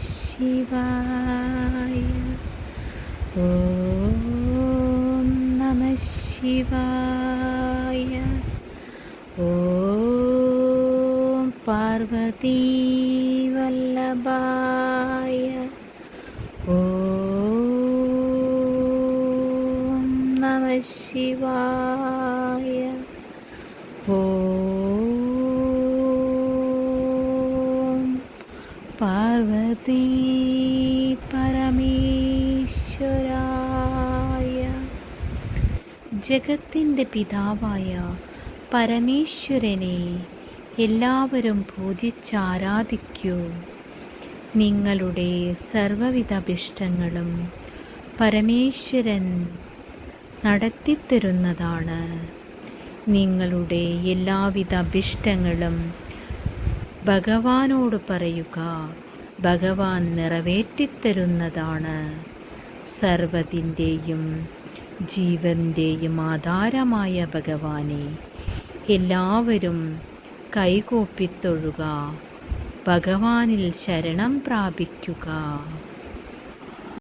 ശിവായ. ഓം നമഃ ശിവായ. ഓം പാർവതീ വല്ലഭായ. ഓം നമഃ ശിവായ. ഓം പാർവതീ പരമേശ്വരായ. ജഗത്തിൻ്റെ പിതാവായ പരമേശ്വരനെ എല്ലാവരും പൂജിച്ചാരാധിക്കൂ. നിങ്ങളുടെ സർവ്വവിധ അഭിഷ്ടങ്ങളും പരമേശ്വരൻ നടത്തിത്തരുന്നതാണ്. നിങ്ങളുടെ എല്ലാവിധ അഭിഷ്ടങ്ങളും ഭഗവാനോട് പറയുക, ഭഗവാൻ നിറവേറ്റിത്തരുന്നതാണ്. സർവ്വത്തിൻ്റെയും ജീവൻ്റെയും ആധാരമായ ഭഗവാനെ എല്ലാവരും കൈകൂപ്പിത്തൊഴുക, ഭഗവാനിൽ ശരണം പ്രാപിക്കുക.